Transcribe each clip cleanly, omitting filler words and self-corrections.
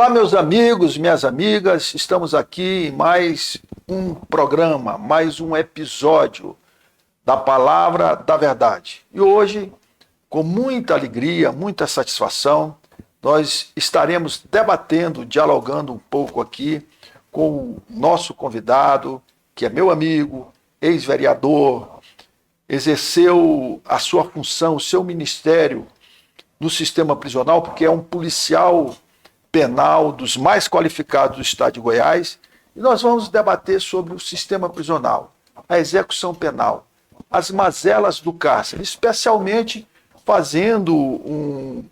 Olá, meus amigos, minhas amigas, estamos aqui em mais um programa, mais um episódio da Palavra da Verdade. E hoje, com muita alegria, muita satisfação, nós estaremos debatendo, dialogando um pouco aqui com o nosso convidado, que é meu amigo, ex-vereador, exerceu a sua função, o seu ministério no sistema prisional, porque é um policial penal dos mais qualificados do estado de Goiás, e nós vamos debater sobre o sistema prisional, a execução penal, as mazelas do cárcere, especialmente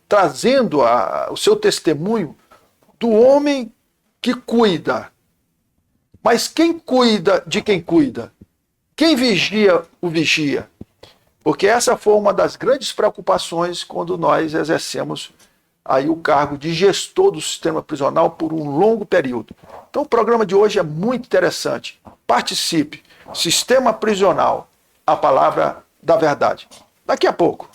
trazendo o seu testemunho do homem que cuida. Mas quem cuida de quem cuida? Quem vigia o vigia? Porque essa foi uma das grandes preocupações quando nós exercemos aí o cargo de gestor do sistema prisional por um longo período. Então o programa de hoje é muito interessante. Participe. Sistema prisional, a palavra da verdade. Daqui a pouco.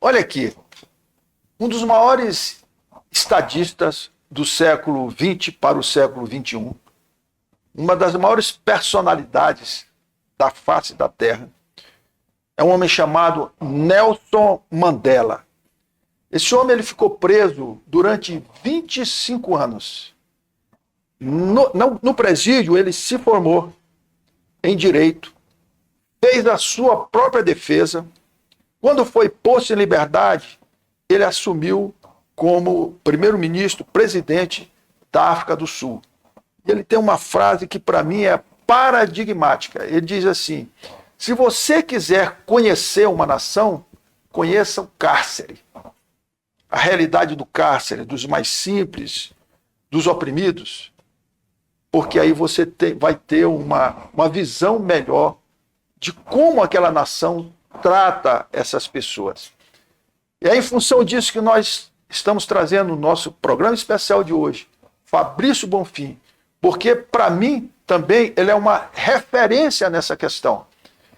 Olha aqui, um dos maiores estadistas do século XX para o século XXI, uma das maiores personalidades da face da Terra, é um homem chamado Nelson Mandela. Esse homem ele ficou preso durante 25 anos. No presídio, ele se formou em direito, fez a sua própria defesa. Quando foi posto em liberdade, ele assumiu como primeiro-ministro, presidente da África do Sul. E ele tem uma frase que para mim é paradigmática. Ele diz assim: se você quiser conhecer uma nação, conheça o cárcere. A realidade do cárcere, dos mais simples, dos oprimidos, porque aí você vai ter uma visão melhor de como aquela nação trata essas pessoas. E é em função disso que nós estamos trazendo o nosso programa especial de hoje, Fabrício Bonfim, porque para mim também ele é uma referência nessa questão.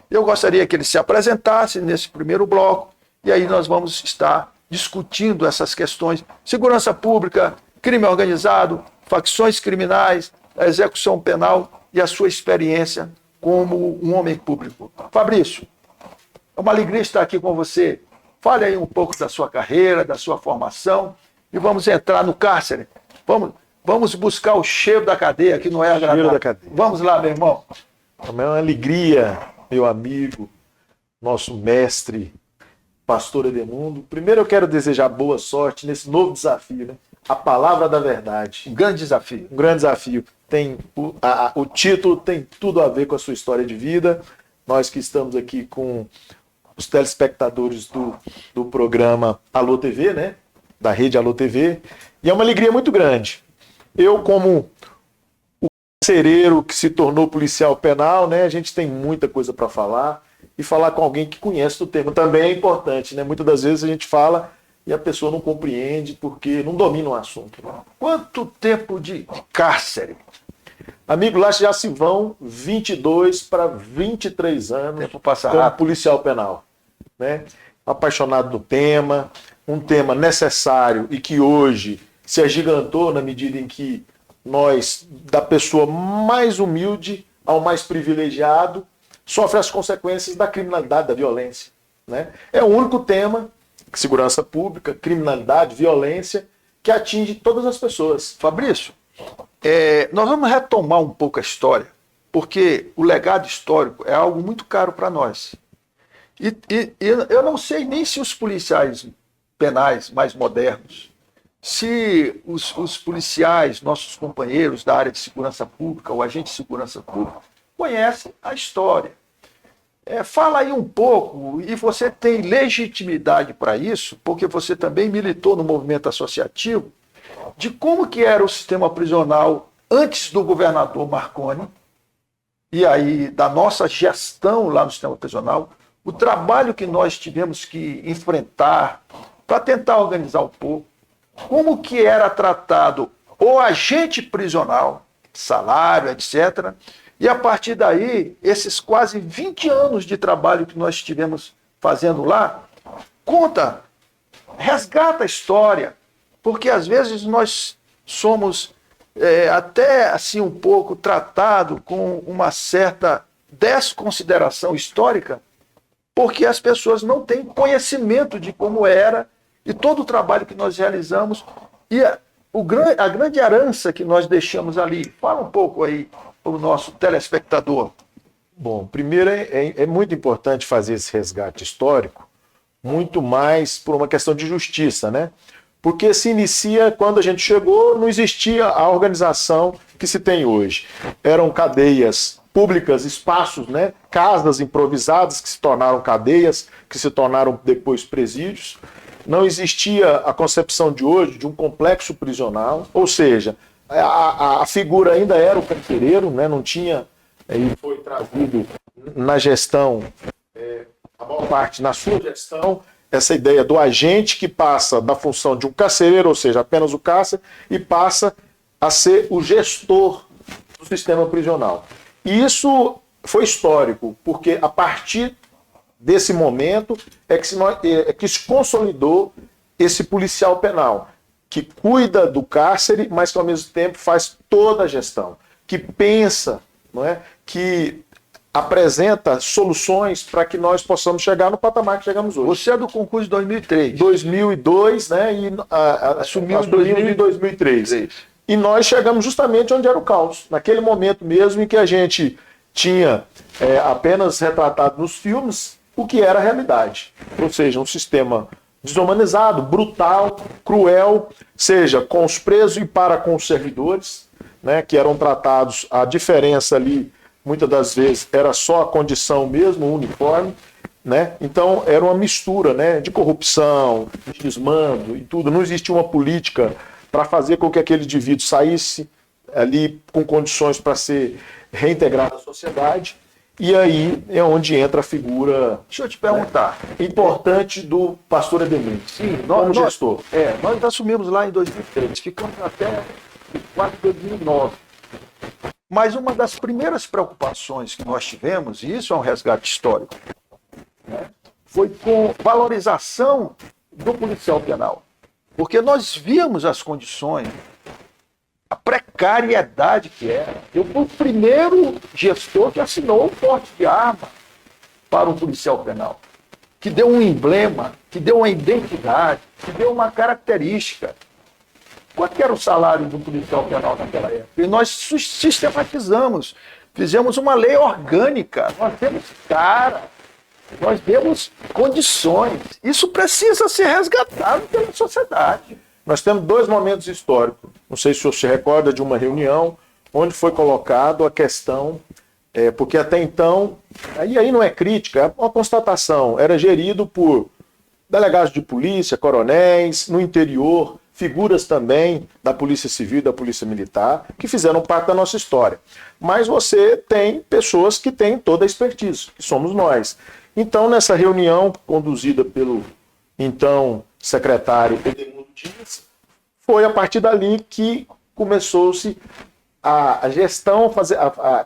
Eu gostaria que ele se apresentasse nesse primeiro bloco, e aí nós vamos estar discutindo essas questões: segurança pública, crime organizado, facções criminais, a execução penal e a sua experiência como um homem público. Fabrício, é uma alegria estar aqui com você. Fale aí um pouco da sua carreira, da sua formação, e vamos entrar no cárcere. Vamos buscar o cheiro da cadeia, que não é agradável. Cheiro da cadeia. Vamos lá, meu irmão. É uma alegria, meu amigo, nosso mestre, pastor Edemundo. Primeiro eu quero desejar boa sorte nesse novo desafio, né? A palavra da verdade. Um grande desafio. Um grande desafio. O título tem tudo a ver com a sua história de vida. Nós que estamos aqui com os telespectadores do programa Alô TV, né? Da rede Alô TV. E é uma alegria muito grande. Eu, como o carcereiro que se tornou policial penal, né? A gente tem muita coisa para falar. E falar com alguém que conhece o termo também é importante, né? Muitas das vezes a gente fala e a pessoa não compreende porque não domina o assunto. Quanto tempo de cárcere? Amigo, lá já se vão 22 para 23 anos Tempo passa como rápido. policial penal. Né? Apaixonado do tema, um tema necessário e que hoje se agigantou na medida em que nós, da pessoa mais humilde ao mais privilegiado, sofre as consequências da criminalidade, da violência. Né? É o único tema, segurança pública, criminalidade, violência, que atinge todas as pessoas. Fabrício, nós vamos retomar um pouco a história, porque o legado histórico é algo muito caro para nós. E eu não sei nem se os policiais penais mais modernos, se os policiais, nossos companheiros da área de segurança pública, ou agente de segurança pública, conhecem a história. Fala aí um pouco, e você tem legitimidade para isso, porque você também militou no movimento associativo, de como que era o sistema prisional antes do governador Marconi, e aí da nossa gestão lá no sistema prisional, o trabalho que nós tivemos que enfrentar para tentar organizar um pouco, como que era tratado o agente prisional, salário, etc., e a partir daí, esses quase 20 anos de trabalho que nós estivemos fazendo lá, resgata a história, porque às vezes nós somos até assim um pouco tratado com uma certa desconsideração histórica, porque as pessoas não têm conhecimento de como era e todo o trabalho que nós realizamos e a grande herança que nós deixamos ali. Fala um pouco aí para o nosso telespectador. Bom, primeiro é muito importante fazer esse resgate histórico, muito mais por uma questão de justiça, né? Porque se inicia, quando a gente chegou, não existia a organização que se tem hoje. Eram cadeias públicas, espaços, né? Casas improvisadas que se tornaram cadeias, que se tornaram depois presídios. Não existia a concepção de hoje de um complexo prisional, ou seja, a figura ainda era o carcereiro, né? Não tinha, e foi trazido na gestão, a maior parte na sua gestão, essa ideia do agente que passa da função de um carcereiro, ou seja, apenas o cárcere, e passa a ser o gestor do sistema prisional. E isso foi histórico, porque a partir desse momento que se consolidou esse policial penal, que cuida do cárcere, mas que ao mesmo tempo faz toda a gestão, que pensa, não é? Que apresenta soluções para que nós possamos chegar no patamar que chegamos hoje. Você é do concurso de 2003. 2002, né? E assumiu em 2003. E nós chegamos justamente onde era o caos, naquele momento mesmo em que a gente tinha apenas retratado nos filmes o que era a realidade. Ou seja, um sistema desumanizado, brutal, cruel, seja com os presos e para com os servidores, né, que eram tratados, a diferença ali, muitas das vezes, era só a condição mesmo, o uniforme, né? Então era uma mistura, né, de corrupção, de desmando e tudo. Não existia uma política para fazer com que aquele indivíduo saísse ali com condições para ser reintegrado à sociedade. E aí é onde entra a figura, deixa eu te perguntar, importante do pastor Edemir. Sim, como gestor. Nós assumimos lá em 2003, ficamos até quase 2009. Mas uma das primeiras preocupações que nós tivemos, e isso é um resgate histórico, né, foi com valorização do policial penal. Porque nós víamos as condições, a precariedade que era. Eu fui o primeiro gestor que assinou o porte de arma para um policial penal, que deu um emblema, que deu uma identidade, que deu uma característica. Quanto era o salário do policial penal naquela época? E nós sistematizamos, fizemos uma lei orgânica, nós temos cara, nós temos condições. Isso precisa ser resgatado pela sociedade. Nós temos dois momentos históricos. Não sei se o senhor se recorda de uma reunião onde foi colocado a questão, porque até então, aí não é crítica, é uma constatação, era gerido por delegados de polícia, coronéis, no interior, figuras também da Polícia Civil e da Polícia Militar, que fizeram parte da nossa história. Mas você tem pessoas que têm toda a expertise, que somos nós. Então, nessa reunião conduzida pelo então secretário Edmundo Dias, foi a partir dali que começou-se a gestão,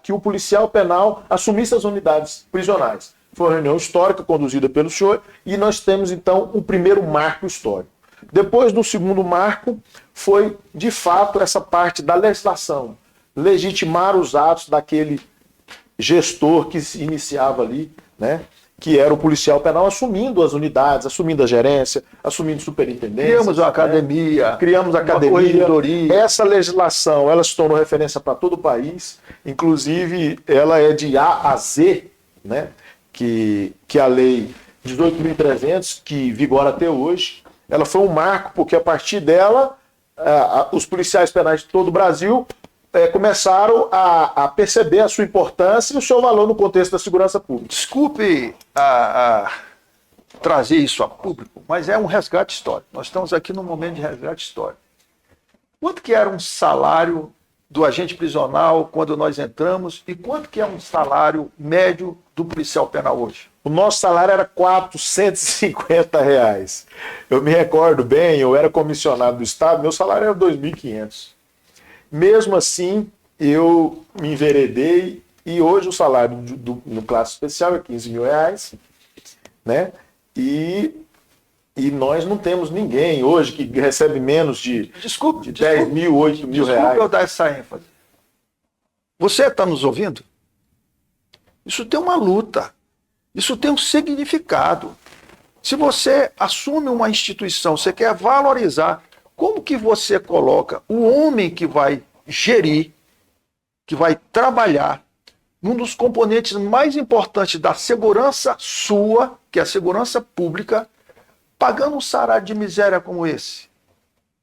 que o policial penal assumisse as unidades prisionais. Foi uma reunião histórica conduzida pelo senhor e nós temos, então, um primeiro marco histórico. Depois do segundo marco, foi, de fato, essa parte da legislação, legitimar os atos daquele gestor que se iniciava ali, né, que era o policial penal, assumindo as unidades, assumindo a gerência, assumindo superintendência. Criamos uma academia. Criamos a academia. Corregedoria. Essa legislação, ela se tornou referência para todo o país, inclusive ela é de A a Z, né, que a lei 18.300, que vigora até hoje, ela foi um marco, porque a partir dela, os policiais penais de todo o Brasil começaram a perceber a sua importância e o seu valor no contexto da segurança pública. Desculpe trazer isso a público, mas é um resgate histórico. Nós estamos aqui num momento de resgate histórico. Quanto que era um salário do agente prisional quando nós entramos e quanto que é um salário médio do policial penal hoje? O nosso salário era R$ 450. Eu me recordo bem, eu era comissionado do Estado, meu salário era R$ 2.500. Mesmo assim, eu me enveredei e hoje o salário no classe especial é R$ 15.000, né? E nós não temos ninguém hoje que recebe menos de 10 mil, 8 mil reais. Desculpe eu dar essa ênfase. Você está nos ouvindo? Isso tem uma luta. Isso tem um significado. Se você assume uma instituição, você quer valorizar, como que você coloca o homem que vai gerir, que vai trabalhar, num dos componentes mais importantes da segurança sua, que é a segurança pública, pagando um salário de miséria como esse?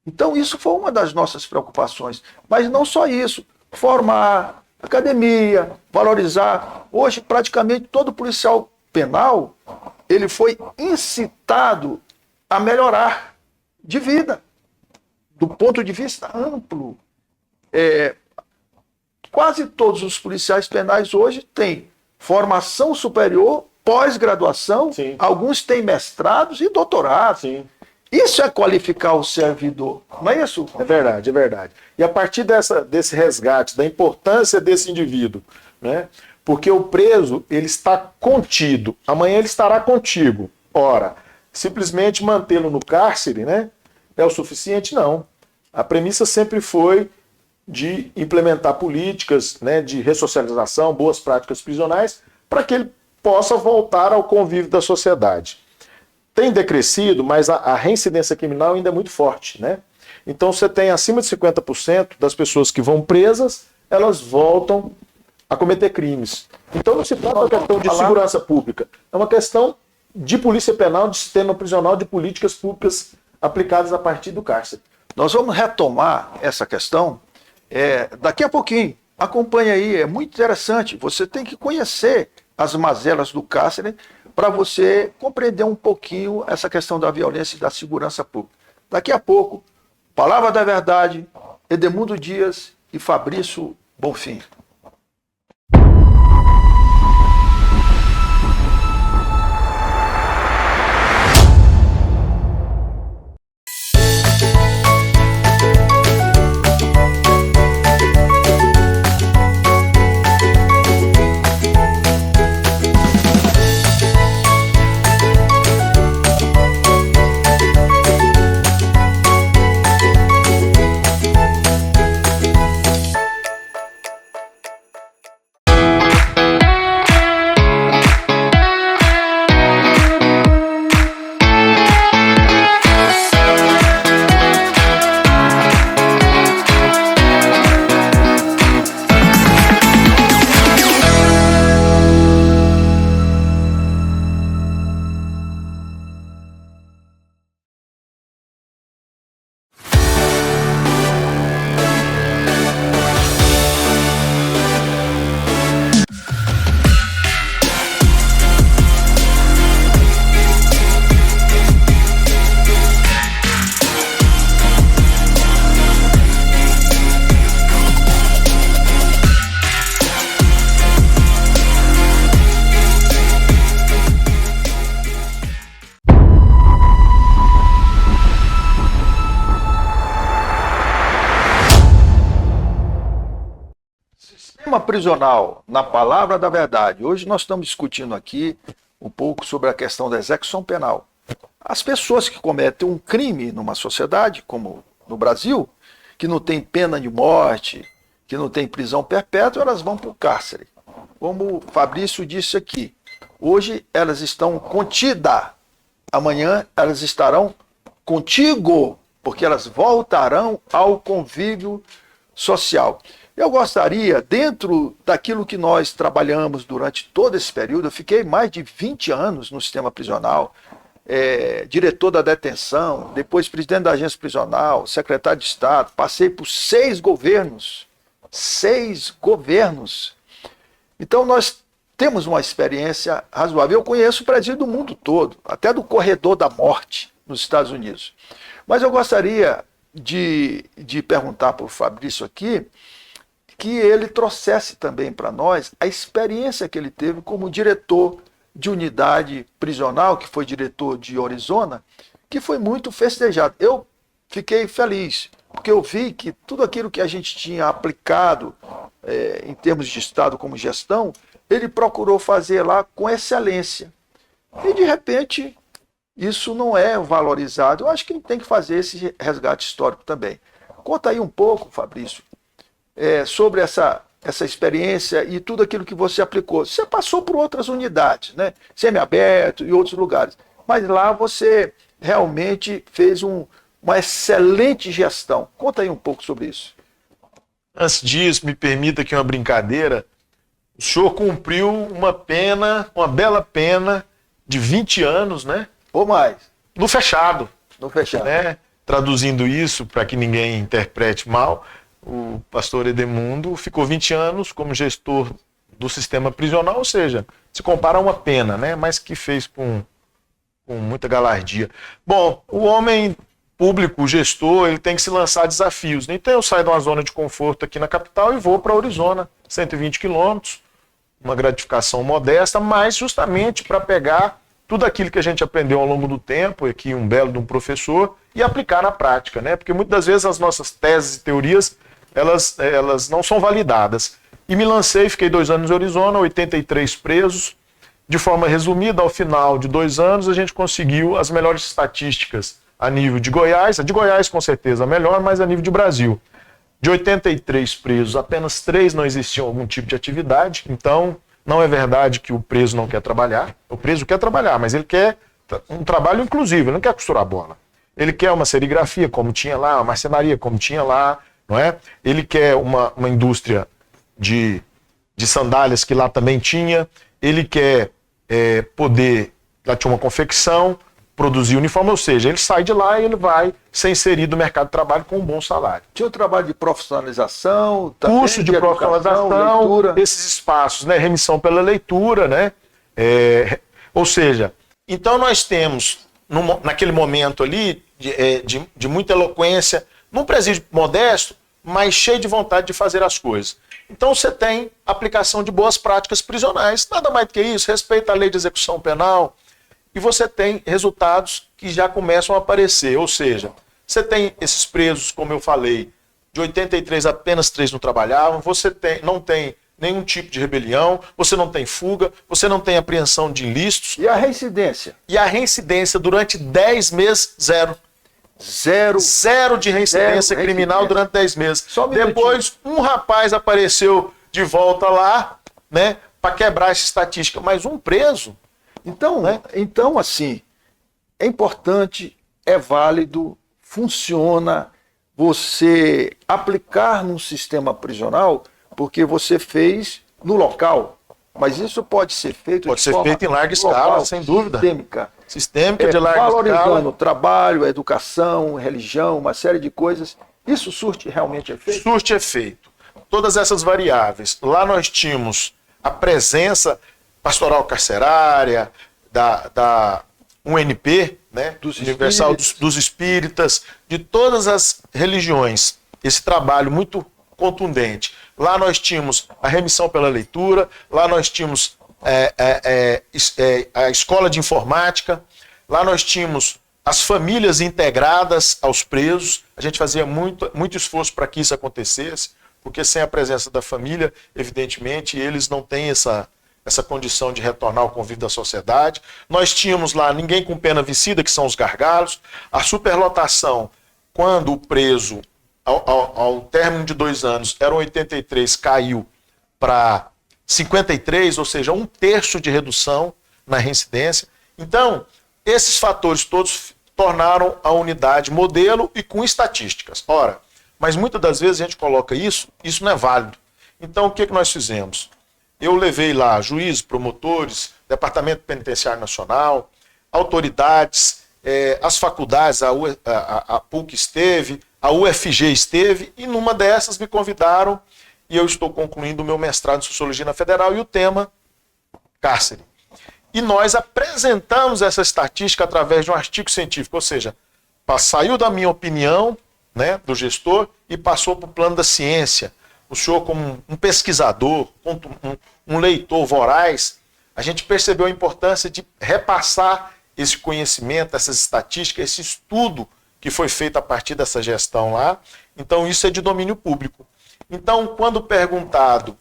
Então isso foi uma das nossas preocupações. Mas não só isso, formar, academia, valorizar. Hoje praticamente todo policial penal, ele foi incitado a melhorar de vida, do ponto de vista amplo. Quase todos os policiais penais hoje têm formação superior, pós-graduação, alguns têm mestrados e doutorados. Sim. Isso é qualificar o servidor, não é isso? É verdade, é verdade. E a partir desse resgate, da importância desse indivíduo, né? Porque o preso, ele está contido, amanhã ele estará contigo. Ora, simplesmente mantê-lo no cárcere, né, é o suficiente? Não. A premissa sempre foi de implementar políticas, né, de ressocialização, boas práticas prisionais, para que ele possa voltar ao convívio da sociedade. Tem decrescido, mas a reincidência criminal ainda é muito forte, né? Então você tem acima de 50% das pessoas que vão presas, elas voltam a cometer crimes. Então não se trata de uma questão de segurança pública, é uma questão de polícia penal, de sistema prisional, de políticas públicas aplicadas a partir do cárcere. Nós vamos retomar essa questão daqui a pouquinho. Acompanhe aí, é muito interessante. Você tem que conhecer as mazelas do cárcere para você compreender um pouquinho essa questão da violência e da segurança pública. Daqui a pouco, Palavra da Verdade, Edmundo Dias e Fabrício Bonfim. prisional, na palavra da verdade, hoje nós estamos discutindo aqui um pouco sobre a questão da execução penal. As pessoas que cometem um crime numa sociedade, como no Brasil, que não tem pena de morte, que não tem prisão perpétua, elas vão para o cárcere. Como o Fabrício disse aqui, hoje elas estão contidas, amanhã elas estarão contigo, porque elas voltarão ao convívio social. Eu gostaria, dentro daquilo que nós trabalhamos durante todo esse período, eu fiquei mais de 20 anos no sistema prisional, diretor da detenção, depois presidente da agência prisional, secretário de Estado, passei por 6 governos. 6 governos. Então nós temos uma experiência razoável. Eu conheço o presídio do mundo todo, até do corredor da morte nos Estados Unidos. Mas eu gostaria de perguntar para o Fabrício aqui, que ele trouxesse também para nós a experiência que ele teve como diretor de unidade prisional, que foi diretor de Arizona, que foi muito festejado. Eu fiquei feliz, porque eu vi que tudo aquilo que a gente tinha aplicado em termos de Estado como gestão, ele procurou fazer lá com excelência. E, de repente, isso não é valorizado. Eu acho que a gente tem que fazer esse resgate histórico também. Conta aí um pouco, Fabrício, sobre essa experiência e tudo aquilo que você aplicou. Você passou por outras unidades, né? Semiaberto e outros lugares. Mas lá você realmente fez uma excelente gestão. Conta aí um pouco sobre isso. Antes disso, me permita aqui uma brincadeira. O senhor cumpriu uma pena, uma bela pena de 20 anos, né? Ou mais. No fechado. No fechado. Né? Traduzindo isso, para que ninguém interprete mal, o pastor Edemundo ficou 20 anos como gestor do sistema prisional, ou seja, se compara a uma pena, né? Mas que fez com muita galardia. Bom, o homem público, o gestor, ele tem que se lançar desafios. Então eu saio de uma zona de conforto aqui na capital e vou para Arizona, 120 quilômetros, uma gratificação modesta, mas justamente para pegar tudo aquilo que a gente aprendeu ao longo do tempo, aqui um belo de um professor, e aplicar na prática, né? Porque muitas vezes as nossas teses e teorias, elas não são validadas. E me lancei, fiquei 2 anos em Arizona, 83 presos. De forma resumida, ao final de 2 anos, a gente conseguiu as melhores estatísticas a nível de Goiás, a de Goiás com certeza a melhor, mas a nível de Brasil. De 83 presos, apenas 3 não existiam algum tipo de atividade, então não é verdade que o preso não quer trabalhar. O preso quer trabalhar, mas ele quer um trabalho inclusivo, ele não quer costurar bola. Ele quer uma serigrafia, como tinha lá, uma marcenaria, como tinha lá, não é? Ele quer uma indústria de sandálias, que lá também tinha. Ele quer poder, lá tinha uma confecção, produzir uniforme, ou seja, ele sai de lá e ele vai ser inserido no mercado de trabalho com um bom salário. Tinha o trabalho de profissionalização, curso de profissionalização, leitura. Esses espaços, né, remissão pela leitura, né? Ou seja, então nós temos, naquele momento ali, de muita eloquência, num presídio modesto, mas cheio de vontade de fazer as coisas. Então você tem aplicação de boas práticas prisionais, nada mais do que isso, respeito à lei de execução penal, e você tem resultados que já começam a aparecer, ou seja, você tem esses presos, como eu falei, de 83 apenas 3 não trabalhavam, você não tem nenhum tipo de rebelião, você não tem fuga, você não tem apreensão de ilícitos. E a reincidência? E a reincidência durante 10 meses, 0. Zero de reincidência criminal durante 10 meses. Só um Depois, um rapaz apareceu de volta lá, né, para quebrar essa estatística, mas um preso. Então, né? Então, assim, é importante, é válido, funciona você aplicar num sistema prisional, porque você fez no local, mas isso pode ser feito em larga escala, sem dúvida. Sistêmica de larga escala. Valorizando o trabalho, a educação, religião, uma série de coisas. Isso surte realmente efeito? Surte efeito. Todas essas variáveis. Lá nós tínhamos a presença pastoral carcerária, da UNP, né? Universal dos Espíritas, de todas as religiões. Esse trabalho muito contundente. Lá nós tínhamos a remissão pela leitura, lá nós tínhamos a escola de informática, lá nós tínhamos as famílias integradas aos presos. A gente fazia muito esforço para que isso acontecesse, porque sem a presença da família, evidentemente, eles não têm essa condição de retornar ao convívio da sociedade. Nós tínhamos lá ninguém com pena vencida, que são os gargalos. A superlotação, quando o preso, ao término de 2 anos, eram 83, caiu para 53, ou seja, 1/3 de redução na reincidência. Então, esses fatores todos tornaram a unidade modelo e com estatísticas. Ora, mas muitas das vezes a gente coloca isso não é válido. Então, o que nós fizemos? Eu levei lá juízes, promotores, Departamento Penitenciário Nacional, autoridades, as faculdades, a PUC esteve, a UFG esteve, e numa dessas me convidaram, e eu estou concluindo o meu mestrado em Sociologia na Federal, e o tema, cárcere. E nós apresentamos essa estatística através de um artigo científico, ou seja, saiu da minha opinião, né, do gestor, e passou para o plano da ciência. O senhor, como um pesquisador, um leitor voraz, a gente percebeu a importância de repassar esse conhecimento, essas estatísticas, esse estudo que foi feito a partir dessa gestão lá. Então, isso é de domínio público. Então, quando perguntado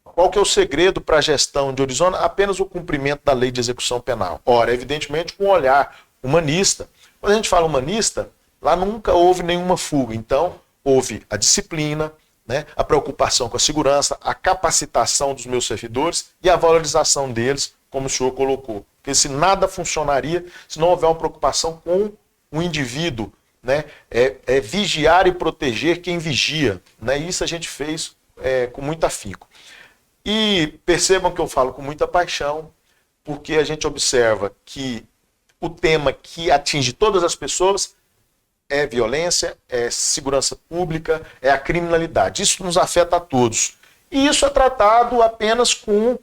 qual que é o segredo para a gestão de Orizona, apenas o cumprimento da lei de execução penal. Ora, evidentemente, com um olhar humanista. Quando a gente fala humanista, lá nunca houve nenhuma fuga. Então, houve a disciplina, né, a preocupação com a segurança, a capacitação dos meus servidores e a valorização deles, como o senhor colocou. Porque se nada funcionaria, se não houver uma preocupação com o indivíduo, né, vigiar e proteger quem vigia. Né, isso a gente fez com muito afinco. E percebam que eu falo com muita paixão, porque a gente observa que o tema que atinge todas as pessoas é violência, é segurança pública, é a criminalidade. Isso nos afeta a todos. E isso é tratado apenas com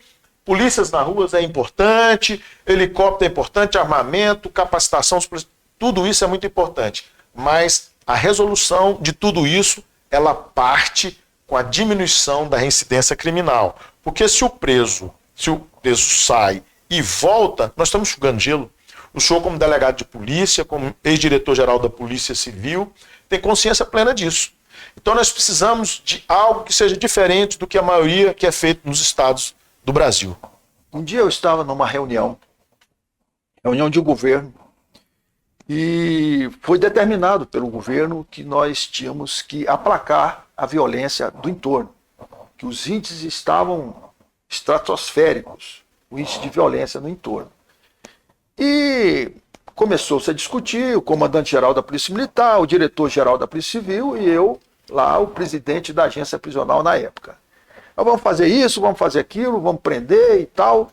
polícias nas ruas é importante, helicóptero é importante, armamento, capacitação, tudo isso é muito importante. Mas a resolução de tudo isso, ela parte com a diminuição da reincidência criminal. Porque se o preso sai e volta, nós estamos enxugando gelo. O senhor, como delegado de polícia, como ex-diretor-geral da Polícia Civil, tem consciência plena disso. Então nós precisamos de algo que seja diferente do que a maioria que é feito nos estados do Brasil. Um dia eu estava numa reunião de governo, e foi determinado pelo governo que nós tínhamos que aplacar a violência do entorno, que os índices estavam estratosféricos, o índice de violência no entorno. E começou-se a discutir, o comandante-geral da Polícia Militar, o diretor-geral da Polícia Civil e eu, lá, o presidente da agência prisional na época. Nós vamos fazer isso, vamos fazer aquilo, vamos prender e tal.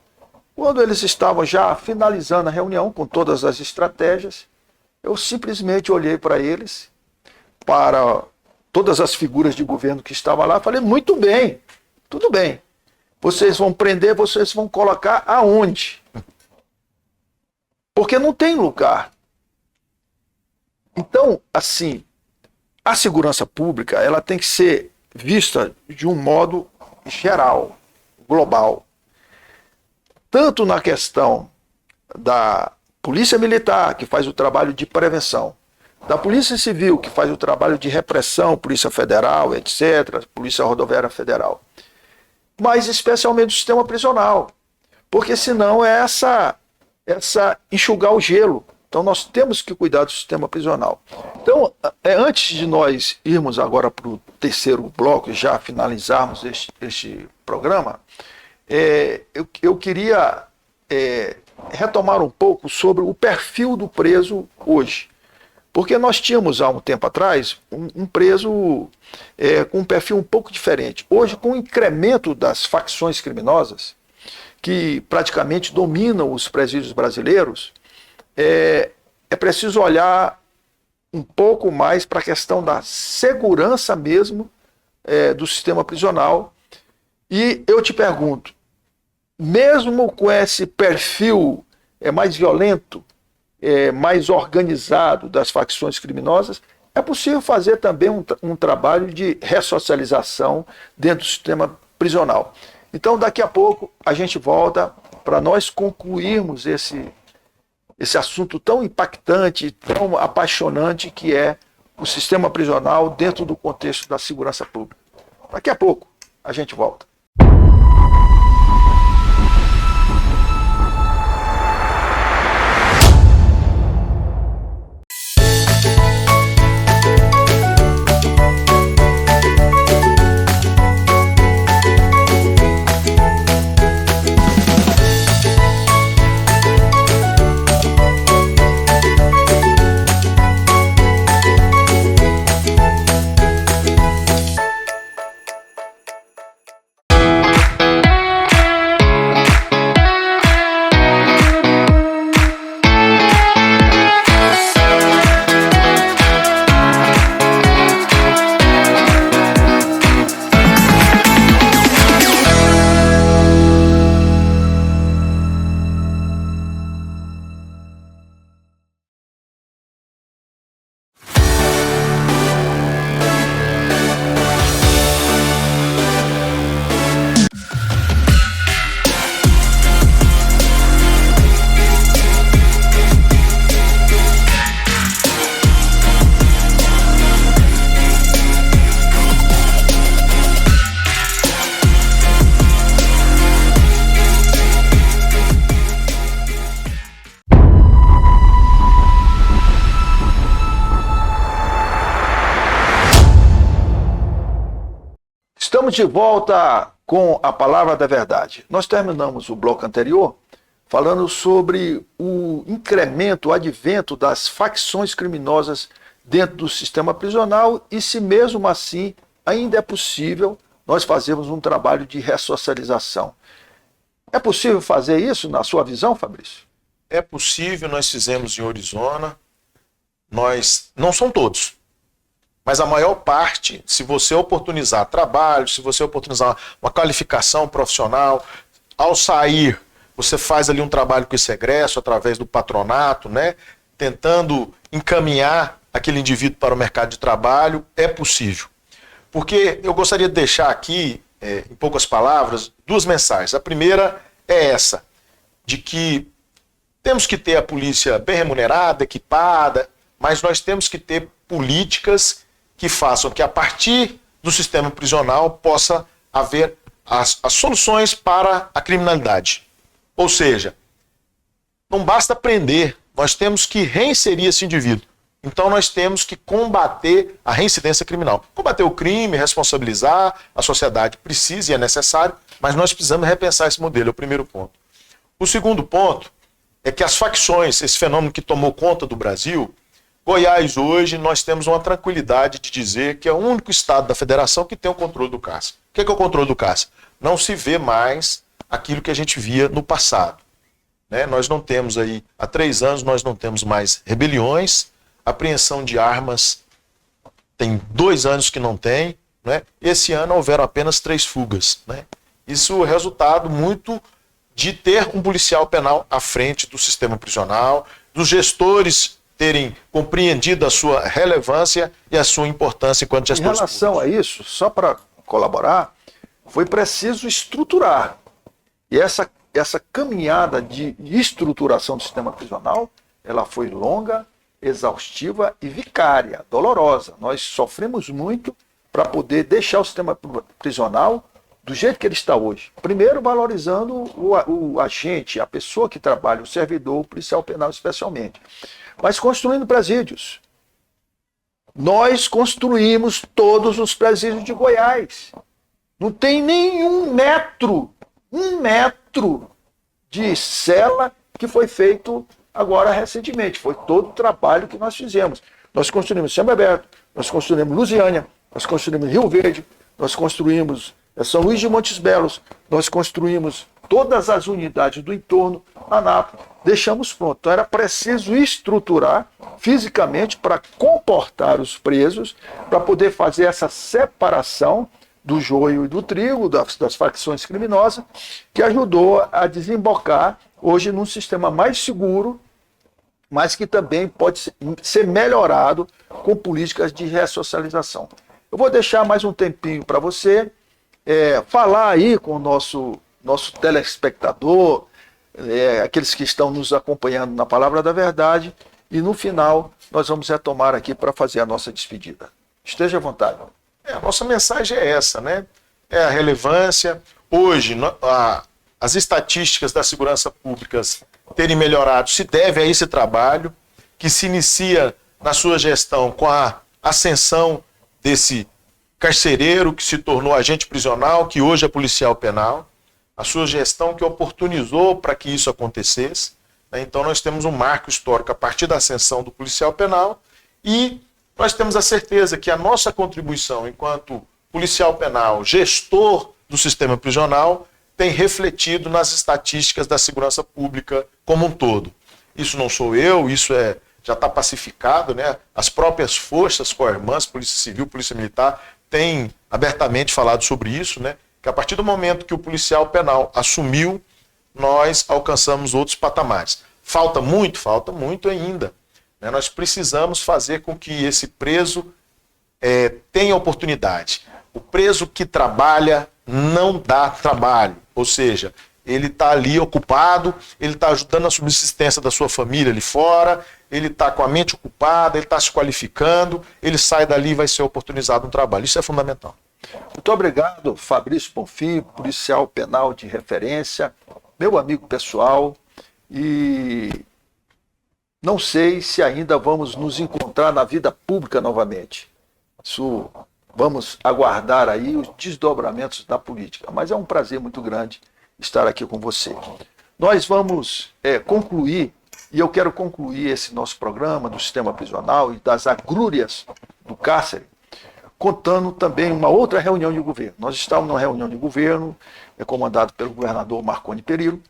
Quando eles estavam já finalizando a reunião com todas as estratégias, eu simplesmente olhei para eles, para todas as figuras de governo que estavam lá, falei, muito bem, tudo bem. Vocês vão prender, vocês vão colocar aonde? Porque não tem lugar. Então, assim, a segurança pública, ela tem que ser vista de um modo geral, global. Tanto na questão da Polícia Militar, que faz o trabalho de prevenção, da Polícia Civil, que faz o trabalho de repressão, Polícia Federal, etc., Polícia Rodoviária Federal, mas especialmente do sistema prisional, porque senão é essa enxugar o gelo. Então nós temos que cuidar do sistema prisional. Então, antes de nós irmos agora para o terceiro bloco, já finalizarmos este programa, eu queria retomar um pouco sobre o perfil do preso hoje. Porque nós tínhamos, há um tempo atrás, um preso com um perfil um pouco diferente. Hoje, com o incremento das facções criminosas, que praticamente dominam os presídios brasileiros, é preciso olhar um pouco mais para a questão da segurança mesmo do sistema prisional. E eu te pergunto, mesmo com esse perfil mais violento, mais organizado das facções criminosas, é possível fazer também um trabalho de ressocialização dentro do sistema prisional. Então, daqui a pouco, a gente volta para nós concluirmos esse assunto tão impactante, tão apaixonante que é o sistema prisional dentro do contexto da segurança pública. Daqui a pouco a gente volta. Estamos de volta com a Palavra da Verdade. Nós terminamos o bloco anterior falando sobre o incremento, o advento das facções criminosas dentro do sistema prisional e se mesmo assim ainda é possível nós fazermos um trabalho de ressocialização. É possível fazer isso na sua visão, Fabrício? É possível, nós fizemos em Orizona, não são todos, mas a maior parte, se você oportunizar trabalho, se você oportunizar uma qualificação profissional, ao sair, você faz ali um trabalho com esse egresso, através do patronato, né? Tentando encaminhar aquele indivíduo para o mercado de trabalho, é possível. Porque eu gostaria de deixar aqui, em poucas palavras, duas mensagens. A primeira é essa, de que temos que ter a polícia bem remunerada, equipada, mas nós temos que ter políticas que façam que a partir do sistema prisional possa haver as soluções para a criminalidade. Ou seja, não basta prender, nós temos que reinserir esse indivíduo. Então nós temos que combater a reincidência criminal. Combater o crime, responsabilizar, a sociedade precisa e é necessário, mas nós precisamos repensar esse modelo, é o primeiro ponto. O segundo ponto é que as facções, esse fenômeno que tomou conta do Brasil, Goiás hoje nós temos uma tranquilidade de dizer que é o único estado da federação que tem o controle do CAC. O que é o controle do CAC? Não se vê mais aquilo que a gente via no passado. Né? Nós não temos aí, há 3 anos nós não temos mais rebeliões, apreensão de armas tem 2 anos que não tem, né? Esse ano houveram apenas 3 fugas. Né? Isso é resultado muito de ter um policial penal à frente do sistema prisional, dos gestores terem compreendido a sua relevância e a sua importância enquanto gestores públicos. Em relação a isso, só para colaborar, foi preciso estruturar. E essa caminhada de estruturação do sistema prisional, ela foi longa, exaustiva e vicária, dolorosa. Nós sofremos muito para poder deixar o sistema prisional do jeito que ele está hoje. Primeiro, valorizando o agente, a pessoa que trabalha, o servidor, o policial penal especialmente. Mas construindo presídios. Nós construímos todos os presídios de Goiás. Não tem nenhum metro, 1 metro de cela que foi feito agora recentemente. Foi todo o trabalho que nós fizemos. Nós construímos São Bebeto, nós construímos Lusiânia, nós construímos Rio Verde, nós construímos São Luís de Montes Belos, nós construímos todas as unidades do entorno, Anápolis, deixamos pronto. Então era preciso estruturar fisicamente para comportar os presos, para poder fazer essa separação do joio e do trigo, das facções criminosas, que ajudou a desembocar hoje num sistema mais seguro, mas que também pode ser melhorado com políticas de ressocialização. Eu vou deixar mais um tempinho para você falar aí com o nosso telespectador, aqueles que estão nos acompanhando na Palavra da Verdade, e no final nós vamos retomar aqui para fazer a nossa despedida. Esteja à vontade. A nossa mensagem é essa, né? É a relevância. Hoje, as estatísticas da segurança pública terem melhorado se deve a esse trabalho que se inicia na sua gestão com a ascensão desse carcereiro que se tornou agente prisional, que hoje é policial penal, a sua gestão que oportunizou para que isso acontecesse. Então nós temos um marco histórico a partir da ascensão do policial penal e nós temos a certeza que a nossa contribuição enquanto policial penal, gestor do sistema prisional, tem refletido nas estatísticas da segurança pública como um todo. Isso não sou eu, isso já está pacificado, né? As próprias forças co-irmãs, Polícia Civil, Polícia Militar, têm abertamente falado sobre isso, né? Que a partir do momento que o policial penal assumiu, nós alcançamos outros patamares. Falta muito ainda. Né? Nós precisamos fazer com que esse preso tenha oportunidade. O preso que trabalha não dá trabalho, ou seja, ele está ali ocupado, ele está ajudando a subsistência da sua família ali fora, ele está com a mente ocupada, ele está se qualificando, ele sai dali e vai ser oportunizado no trabalho. Isso é fundamental. Muito obrigado, Fabrício Bonfim, policial penal de referência, meu amigo pessoal, e não sei se ainda vamos nos encontrar na vida pública novamente. Isso, vamos aguardar aí os desdobramentos da política, mas é um prazer muito grande estar aqui com você. Nós vamos concluir, e eu quero concluir esse nosso programa do sistema prisional e das agrúrias do cárcere, contando também uma outra reunião de governo. Nós estávamos numa reunião de governo, comandado pelo governador Marconi Perillo,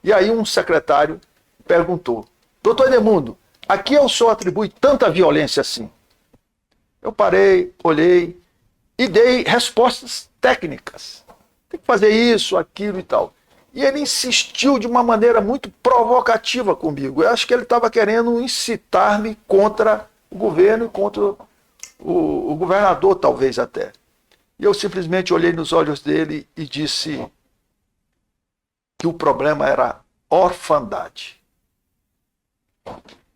e aí um secretário perguntou: doutor Edmundo, aqui o senhor atribui tanta violência assim? Eu parei, olhei e dei respostas técnicas. Tem que fazer isso, aquilo e tal. E ele insistiu de uma maneira muito provocativa comigo. Eu acho que ele estava querendo incitar-me contra o governo e contra o governador, talvez até. E eu simplesmente olhei nos olhos dele e disse que o problema era orfandade.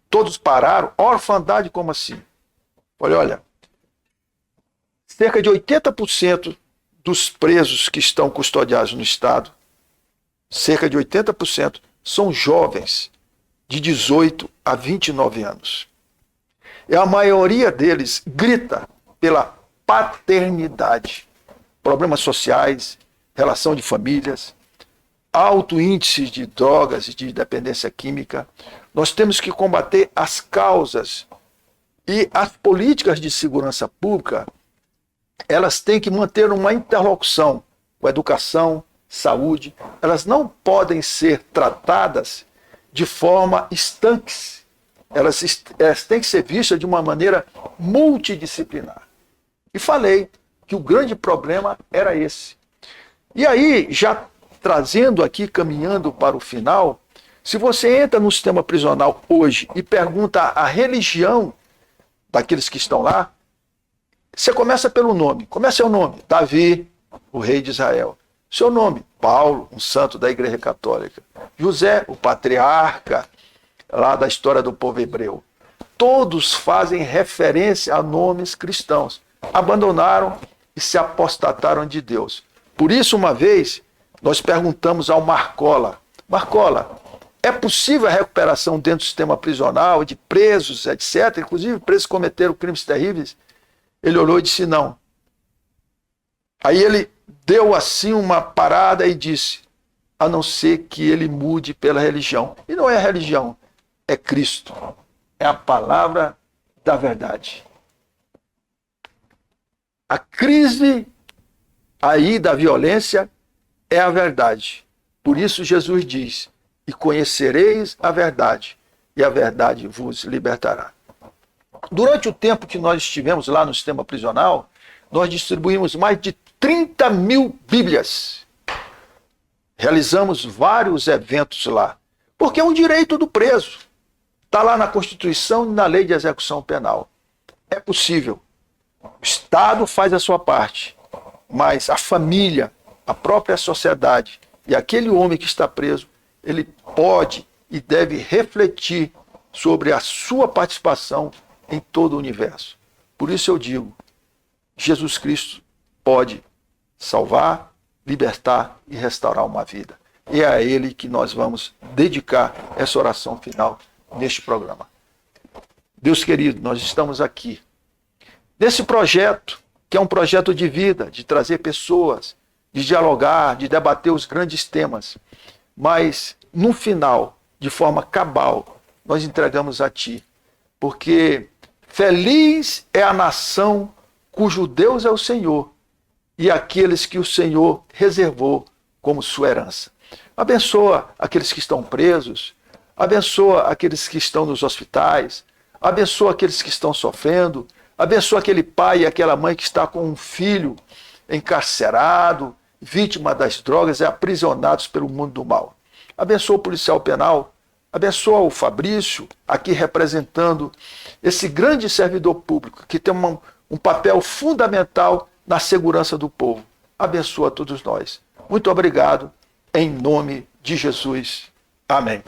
Todos pararam. Orfandade, como assim? Falei, olha, cerca de 80% dos presos que estão custodiados no Estado, cerca de 80% são jovens de 18 a 29 anos. E a maioria deles grita pela paternidade, problemas sociais, relação de famílias, alto índice de drogas e de dependência química. Nós temos que combater as causas e as políticas de segurança pública, elas têm que manter uma interlocução com a educação, saúde. Elas não podem ser tratadas de forma estanques. Elas têm que ser vistas de uma maneira multidisciplinar. E falei que o grande problema era esse. E aí, já trazendo aqui, caminhando para o final, se você entra no sistema prisional hoje e pergunta a religião daqueles que estão lá, você começa pelo nome. Como é seu nome? Davi, o rei de Israel. Seu nome? Paulo, um santo da Igreja Católica. José, o patriarca lá da história do povo hebreu. Todos fazem referência a nomes cristãos. Abandonaram e se apostataram de Deus. Por isso, uma vez, nós perguntamos ao Marcola: Marcola, é possível a recuperação dentro do sistema prisional, de presos, etc., inclusive presos que cometeram crimes terríveis? Ele olhou e disse não. Aí ele deu assim uma parada e disse: a não ser que ele mude pela religião. E não é a religião, é Cristo. É a palavra da verdade. A crise aí da violência é a verdade. Por isso Jesus diz: e conhecereis a verdade, e a verdade vos libertará. Durante o tempo que nós estivemos lá no sistema prisional, nós distribuímos mais de 30 mil Bíblias. Realizamos vários eventos lá, porque é um direito do preso. Está lá na Constituição e na Lei de Execução Penal. É possível. O Estado faz a sua parte, mas a família, a própria sociedade e aquele homem que está preso, ele pode e deve refletir sobre a sua participação em todo o universo. Por isso eu digo, Jesus Cristo pode salvar, libertar e restaurar uma vida. E é a Ele que nós vamos dedicar essa oração final neste programa. Deus querido, nós estamos aqui nesse projeto, que é um projeto de vida, de trazer pessoas, de dialogar, de debater os grandes temas. Mas, no final, de forma cabal, nós entregamos a Ti. Porque feliz é a nação cujo Deus é o Senhor e aqueles que o Senhor reservou como sua herança. Abençoa aqueles que estão presos, abençoa aqueles que estão nos hospitais, abençoa aqueles que estão sofrendo, abençoa aquele pai e aquela mãe que está com um filho encarcerado, vítima das drogas e aprisionados pelo mundo do mal. Abençoa o policial penal, abençoa o Fabrício, aqui representando esse grande servidor público que tem um papel fundamental na segurança do povo. Abençoa todos nós. Muito obrigado, em nome de Jesus. Amém.